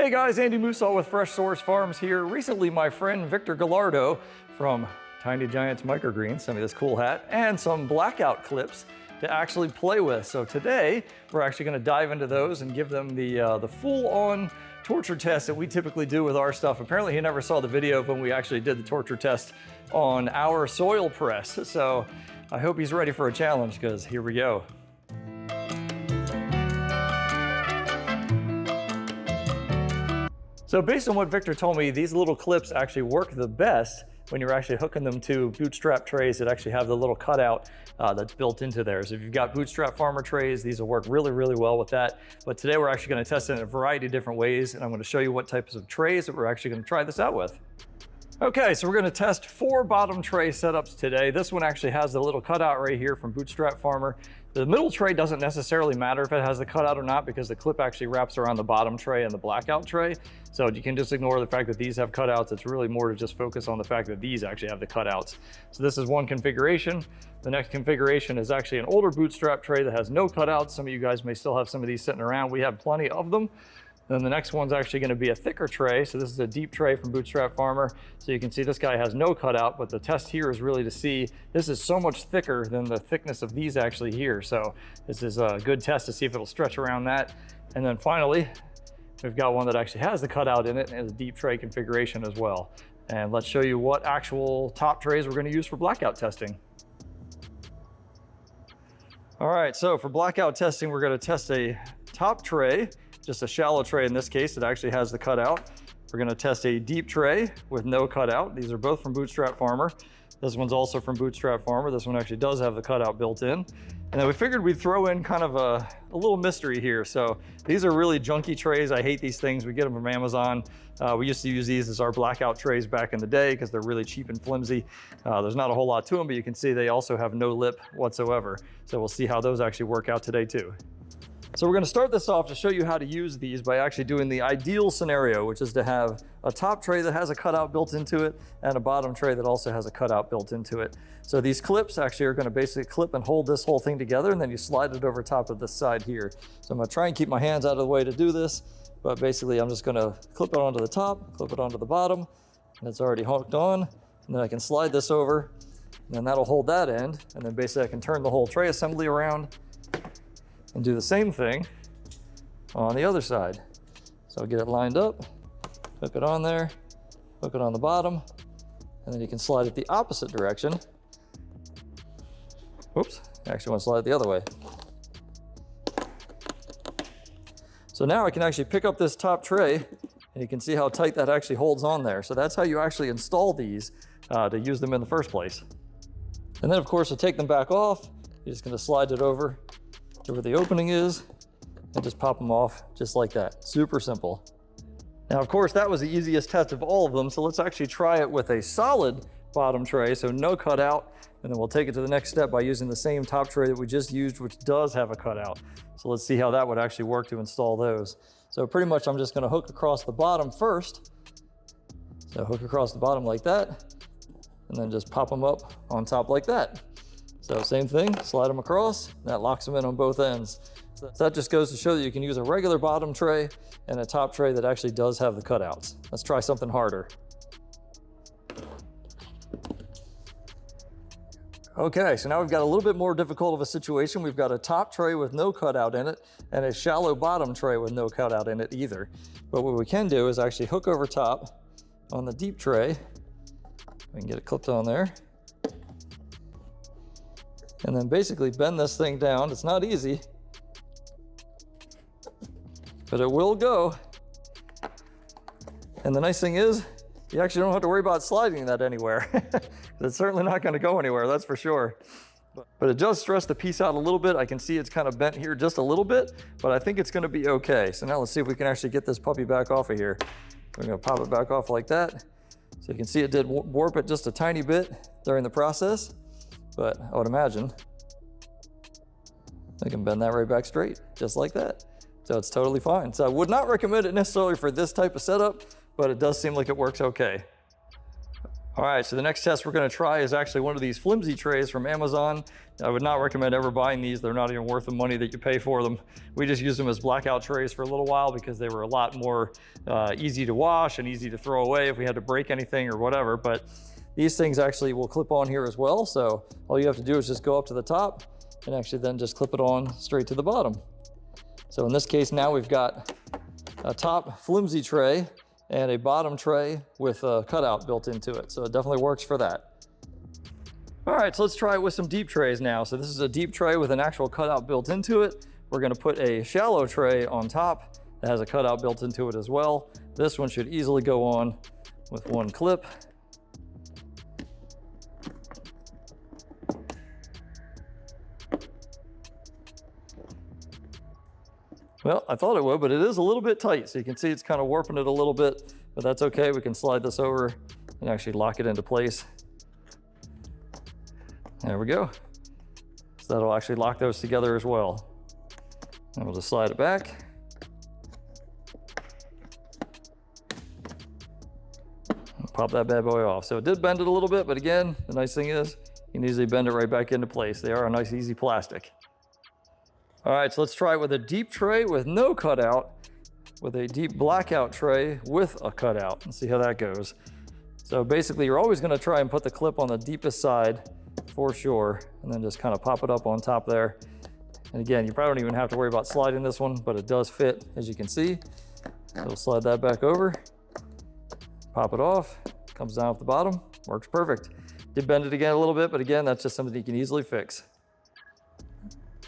Hey guys, Andy Musall with Fresh Source Farms here. Recently, my friend Victor Gallardo from Tiny Giants Microgreens sent me this cool hat and some Blackout clips to actually play with. So today, we're actually gonna dive into those and give them the full-on torture test that we typically do with our stuff. Apparently, he never saw the video of when we actually did the torture test on our soil press. So I hope he's ready for a challenge, because here we go. So based on what Victor told me, these little clips actually work the best when you're actually hooking them to bootstrap trays that actually have the little cutout that's built into there. So if you've got bootstrap farmer trays, these will work really, really well with that. But today we're actually gonna test it in a variety of different ways, and I'm gonna show you what types of trays that we're actually gonna try this out with. Okay, so we're gonna test 4 bottom tray setups today. This one actually has the little cutout right here from Bootstrap Farmer. The middle tray doesn't necessarily matter if it has the cutout or not, because the clip actually wraps around the bottom tray and the Blackout tray. So you can just ignore the fact that these have cutouts. It's really more to just focus on the fact that these actually have the cutouts. So this is one configuration. The next configuration is actually an older bootstrap tray that has no cutouts. Some of you guys may still have some of these sitting around. We have plenty of them. Then the next one's actually gonna be a thicker tray. So this is a deep tray from Bootstrap Farmer. So you can see this guy has no cutout, but the test here is really to see, this is so much thicker than the thickness of these actually here. So this is a good test to see if it'll stretch around that. And then finally, we've got one that actually has the cutout in it and a deep tray configuration as well. And let's show you what actual top trays we're gonna use for Blackout testing. All right, so for Blackout testing, we're gonna test a top tray, just a shallow tray in this case that actually has the cutout. We're gonna test a deep tray with no cutout. These are both from Bootstrap Farmer. This one's also from Bootstrap Farmer. This one actually does have the cutout built in. And then we figured we'd throw in kind of a little mystery here. So these are really junky trays. I hate these things. We get them from Amazon. We used to use these as our Blackout trays back in the day because they're really cheap and flimsy. There's not a whole lot to them, but you can see they also have no lip whatsoever. So we'll see how those actually work out today too. So we're gonna start this off to show you how to use these by actually doing the ideal scenario, which is to have a top tray that has a cutout built into it and a bottom tray that also has a cutout built into it. So these clips actually are gonna basically clip and hold this whole thing together, and then you slide it over top of this side here. So I'm gonna try and keep my hands out of the way to do this, but basically I'm just gonna clip it onto the top, clip it onto the bottom, and it's already hooked on. And then I can slide this over, and then that'll hold that end. And then basically I can turn the whole tray assembly around and do the same thing on the other side. So get it lined up, hook it on there, hook it on the bottom, and then you can slide it the opposite direction. Oops, I actually want to slide it the other way. So now I can actually pick up this top tray, and you can see how tight that actually holds on there. So that's how you actually install these to use them in the first place. And then of course to take them back off, you're just gonna slide it over to where the opening is and just pop them off just like that. Super simple. Now, of course, that was the easiest test of all of them. So let's actually try it with a solid bottom tray, so no cutout. And then we'll take it to the next step by using the same top tray that we just used, which does have a cutout. So let's see how that would actually work to install those. So pretty much I'm just gonna hook across the bottom first. So hook across the bottom like that, and then just pop them up on top like that. So same thing, slide them across, that locks them in on both ends. So that just goes to show that you can use a regular bottom tray and a top tray that actually does have the cutouts. Let's try something harder. Okay, so now we've got a little bit more difficult of a situation. We've got a top tray with no cutout in it and a shallow bottom tray with no cutout in it either. But what we can do is actually hook over top on the deep tray. We can get it clipped on there. And then basically bend this thing down. It's not easy, but it will go. And the nice thing is, you actually don't have to worry about sliding that anywhere. It's certainly not gonna go anywhere, that's for sure. But it does stress the piece out a little bit. I can see it's kind of bent here just a little bit, but I think it's gonna be okay. So now let's see if we can actually get this puppy back off of here. We're gonna pop it back off like that. So you can see it did warp it just a tiny bit during the process. But I would imagine I can bend that right back straight, just like that. So it's totally fine. So I would not recommend it necessarily for this type of setup, but it does seem like it works okay. All right, so the next test we're gonna try is actually one of these flimsy trays from Amazon. I would not recommend ever buying these. They're not even worth the money that you pay for them. We just used them as blackout trays for a little while because they were a lot more easy to wash and easy to throw away if we had to break anything or whatever. But these things actually will clip on here as well. So all you have to do is just go up to the top and actually then just clip it on straight to the bottom. So in this case, now we've got a top flimsy tray and a bottom tray with a cutout built into it. So it definitely works for that. All right, so let's try it with some deep trays now. So this is a deep tray with an actual cutout built into it. We're gonna put a shallow tray on top that has a cutout built into it as well. This one should easily go on with one clip. Well, I thought it would, but it is a little bit tight. So you can see it's kind of warping it a little bit, but that's okay. We can slide this over and actually lock it into place. There we go. So that'll actually lock those together as well. And we'll just slide it back. And pop that bad boy off. So it did bend it a little bit, but again, the nice thing is you can easily bend it right back into place. They are a nice, easy plastic. All right, so let's try it with a deep tray with no cutout, with a deep blackout tray with a cutout, and see how that goes. So basically, you're always gonna try and put the clip on the deepest side for sure, and then just kind of pop it up on top there. And again, you probably don't even have to worry about sliding this one, but it does fit, as you can see. So we'll slide that back over, pop it off, comes down off the bottom, works perfect. Did bend it again a little bit, but again, that's just something you can easily fix.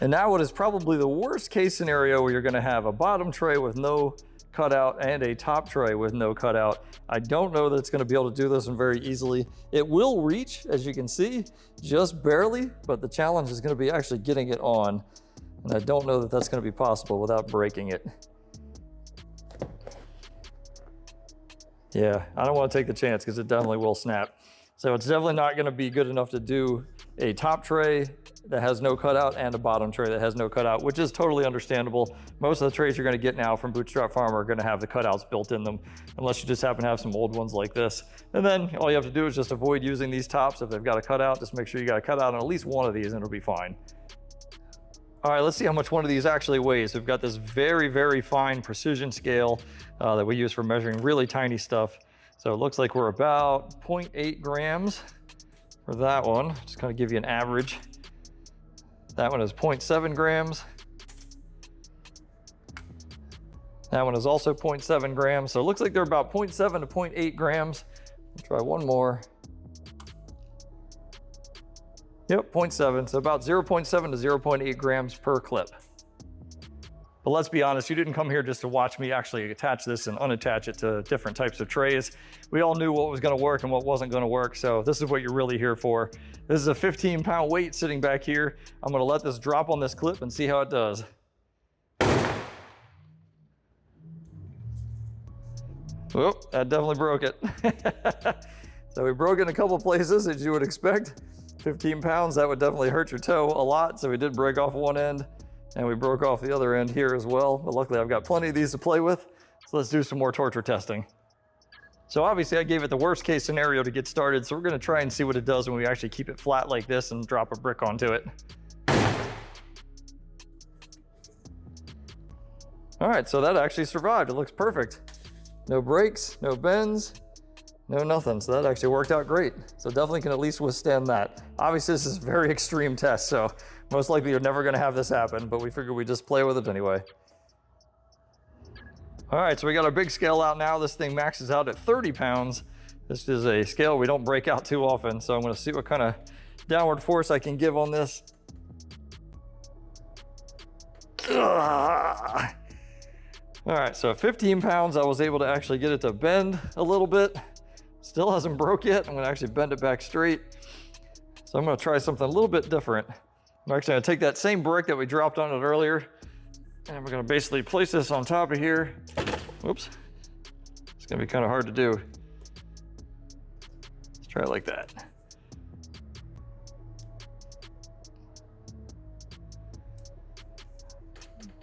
And now what is probably the worst case scenario where you're gonna have a bottom tray with no cutout and a top tray with no cutout. I don't know that it's gonna be able to do this one very easily. It will reach, as you can see, just barely, but the challenge is gonna be actually getting it on. And I don't know that that's gonna be possible without breaking it. Yeah, I don't wanna take the chance because it definitely will snap. So it's definitely not gonna be good enough to do a top tray that has no cutout and a bottom tray that has no cutout, which is totally understandable. Most of the trays you're gonna get now from Bootstrap Farm are gonna have the cutouts built in them, unless you just happen to have some old ones like this. And then all you have to do is just avoid using these tops. If they've got a cutout, just make sure you got a cutout on at least one of these and it'll be fine. All right, let's see how much one of these actually weighs. We've got this very, very fine precision scale that we use for measuring really tiny stuff. So it looks like we're about 0.8 grams for that one. Just kind of give you an average. That one is 0.7 grams. That one is also 0.7 grams. So it looks like they're about 0.7 to 0.8 grams. We'll try one more. Yep, 0.7, so about 0.7 to 0.8 grams per clip. But let's be honest, you didn't come here just to watch me actually attach this and unattach it to different types of trays. We all knew what was gonna work and what wasn't gonna work, so this is what you're really here for. This is a 15-pound weight sitting back here. I'm gonna let this drop on this clip and see how it does. Oh, that definitely broke it. So we broke it in a couple places, as you would expect. 15 pounds, that would definitely hurt your toe a lot, so we did break off one end. And we broke off the other end here as well, but luckily I've got plenty of these to play with. So let's do some more torture testing. So obviously I gave it the worst case scenario to get started, so we're gonna try and see what it does when we actually keep it flat like this and drop a brick onto it. All right, so that actually survived. It looks perfect. No breaks, no bends, no nothing. So that actually worked out great. So definitely can at least withstand that. Obviously this is a very extreme test, so most likely you're never gonna have this happen, but we figured we'd just play with it anyway. All right, so we got our big scale out now. This thing maxes out at 30 pounds. This is a scale we don't break out too often, so I'm gonna see what kind of downward force I can give on this. All right, so at 15 pounds, I was able to actually get it to bend a little bit. Still hasn't broke yet. I'm gonna actually bend it back straight. So I'm gonna try something a little bit different. I'm actually gonna take that same brick that we dropped on it earlier, and we're gonna basically place this on top of here. Whoops. It's gonna be kind of hard to do. Let's try it like that.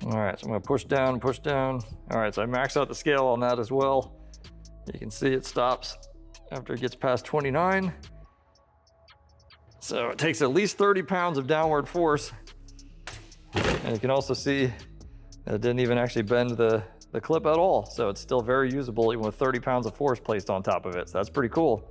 All right, so I'm gonna push down, push down. All right, so I maxed out the scale on that as well. You can see it stops after it gets past 29. So it takes at least 30 pounds of downward force. And you can also see that it didn't even actually bend the clip at all. So it's still very usable even with 30 pounds of force placed on top of it. So that's pretty cool.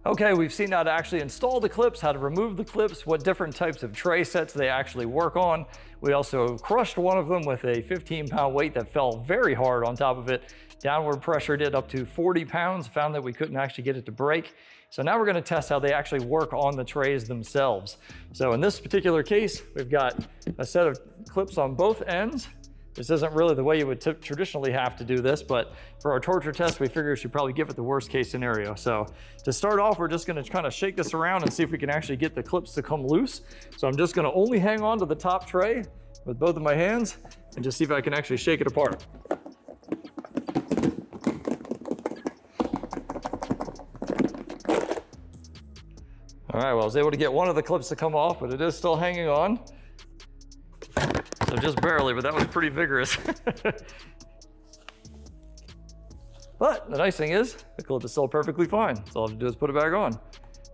Okay, we've seen how to actually install the clips, how to remove the clips, what different types of tray sets they actually work on. We also crushed one of them with a 15-pound weight that fell very hard on top of it. Downward pressure did up to 40 pounds, found that we couldn't actually get it to break. So now we're going to test how they actually work on the trays themselves. So in this particular case, we've got a set of clips on both ends. This isn't really the way you would traditionally have to do this, but for our torture test, we figure we should probably give it the worst case scenario. So to start off, we're just going to kind of shake this around and see if we can actually get the clips to come loose. So I'm just going to only hang on to the top tray with both of my hands and just see if I can actually shake it apart. All right, well, I was able to get one of the clips to come off, but it is still hanging on. So just barely, but that was pretty vigorous. But the nice thing is, the clip is still perfectly fine. So all I have to do is put it back on.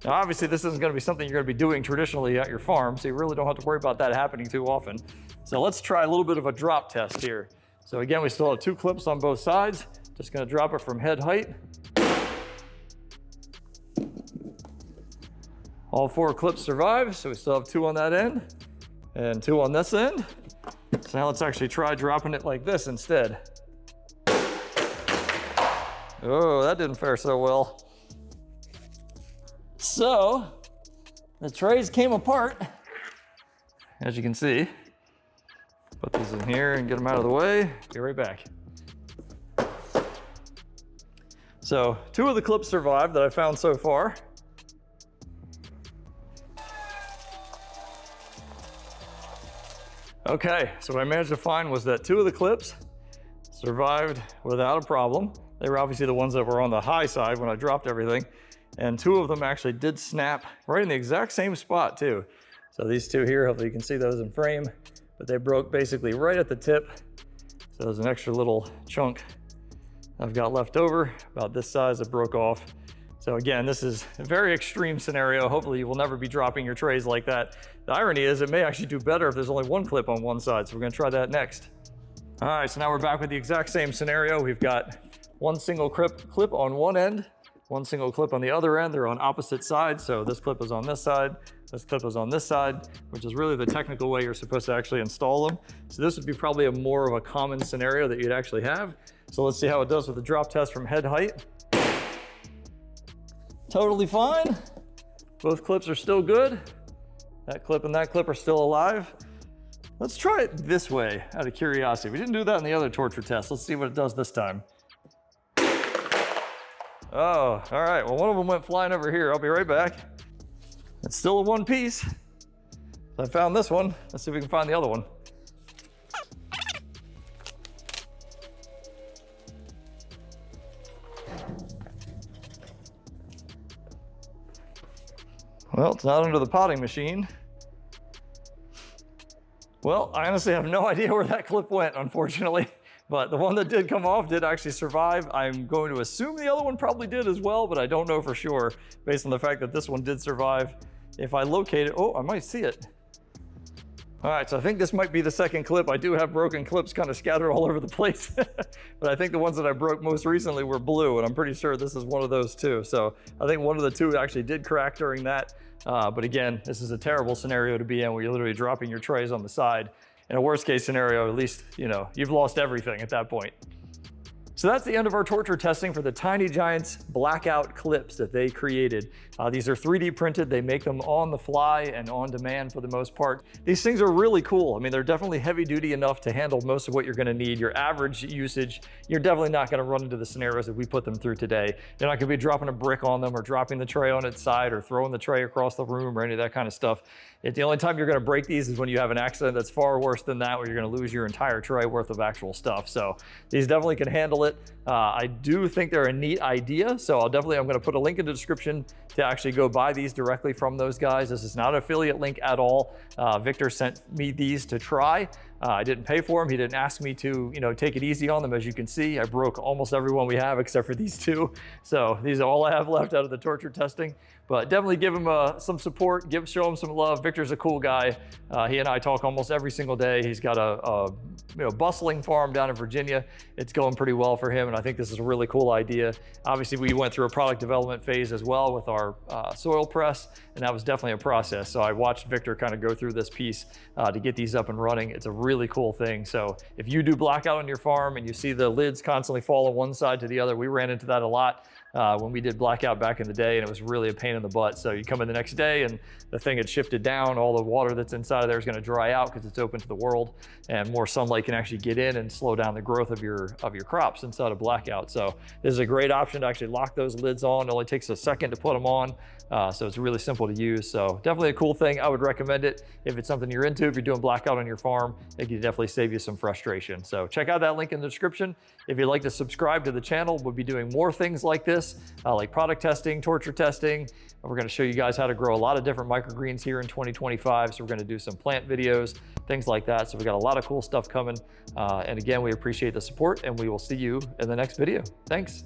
Now, obviously, this isn't going to be something you're going to be doing traditionally at your farm, so you really don't have to worry about that happening too often. So let's try a little bit of a drop test here. So again, we still have 2 clips on both sides. Just going to drop it from head height. All 4 clips survive, so we still have 2 on that end and 2 on this end. So now let's actually try dropping it like this instead. Oh, that didn't fare so well. So the trays came apart, as you can see. Put these in here and get them out of the way. Be right back. So 2 of the clips survived that I found so far. Okay, so what I managed to find was that 2 of the clips survived without a problem. They were obviously the ones that were on the high side when I dropped everything. And 2 of them actually did snap right in the exact same spot too. So these 2 here, hopefully you can see those in frame, but they broke basically right at the tip. So there's an extra little chunk I've got left over, about this size, that broke off. So again, this is a very extreme scenario. Hopefully you will never be dropping your trays like that. The irony is it may actually do better if there's only 1 clip on one side. So we're gonna try that next. All right, so now we're back with the exact same scenario. We've got 1 single clip on one end, 1 single clip on the other end. They're on opposite sides. So this clip is on this side, this clip is on this side, which is really the technical way you're supposed to actually install them. So this would be probably more of a common scenario that you'd actually have. So let's see how it does with the drop test from head height. Totally fine. Both clips are still good. That clip and that clip are still alive. Let's try it this way out of curiosity. We didn't do that in the other torture test. Let's see what it does this time. Oh, all right. Well, one of them went flying over here. I'll be right back. It's still a 1 piece. I found this one. Let's see if we can find the other one. Well, it's not under the potting machine. Well, I honestly have no idea where that clip went, unfortunately. But the one that did come off did actually survive. I'm going to assume the other one probably did as well, but I don't know for sure based on the fact that this one did survive. If I locate it, oh, I might see it. All right, so I think this might be the second clip. I do have broken clips kind of scattered all over the place, but I think the ones that I broke most recently were blue, and I'm pretty sure this is one of those too. So I think one of the 2 actually did crack during that. But again, this is a terrible scenario to be in where you're literally dropping your trays on the side. In a worst case scenario, at least, you know, you've lost everything at that point. So that's the end of our torture testing for the Tiny Giants Blackout clips that they created. These are 3D printed. They make them on the fly and on demand for the most part. These things are really cool. I mean, they're definitely heavy duty enough to handle most of what you're gonna need. Your average usage, you're definitely not gonna run into the scenarios that we put them through today. You're not gonna be dropping a brick on them or dropping the tray on its side or throwing the tray across the room or any of that kind of stuff. The only time you're gonna break these is when you have an accident that's far worse than that, where you're gonna lose your entire tray worth of actual stuff. So these definitely can handle it. I do think they're a neat idea, so I'm gonna put a link in the description to actually go buy these directly from those guys. This is not an affiliate link at all. Victor sent me these to try. I didn't pay for them. He didn't ask me to, take it easy on them. As you can see, I broke almost every one we have except for these two. So these are all I have left out of the torture testing. But definitely give him some support, show him some love. Victor's a cool guy. He and I talk almost every single day. He's got a bustling farm down in Virginia. It's going pretty well for him, and I think this is a really cool idea. Obviously, we went through a product development phase as well with our soil press, and that was definitely a process. So I watched Victor kind of go through this piece to get these up and running. It's a really cool thing. So if you do blackout on your farm and you see the lids constantly fall on one side to the other, we ran into that a lot when we did blackout back in the day, and it was really a pain in the butt. So you come in the next day and the thing had shifted down, all the water that's inside of there is going to dry out because it's open to the world, and more sunlight can actually get in and slow down the growth of your crops inside of blackout. So this is a great option to actually lock those lids on. It only takes a second to put them on. So it's really simple to use. So definitely a cool thing. I would recommend it if it's something you're into. If you're doing blackout on your farm, it can definitely save you some frustration. So check out that link in the description. If you'd like to subscribe to the channel, we'll be doing more things like this, like product testing, torture testing. We're going to show you guys how to grow a lot of different microgreens here in 2025. So we're going to do some plant videos, things like that. So we got a lot of cool stuff coming. And again, we appreciate the support, and we will see you in the next video. Thanks.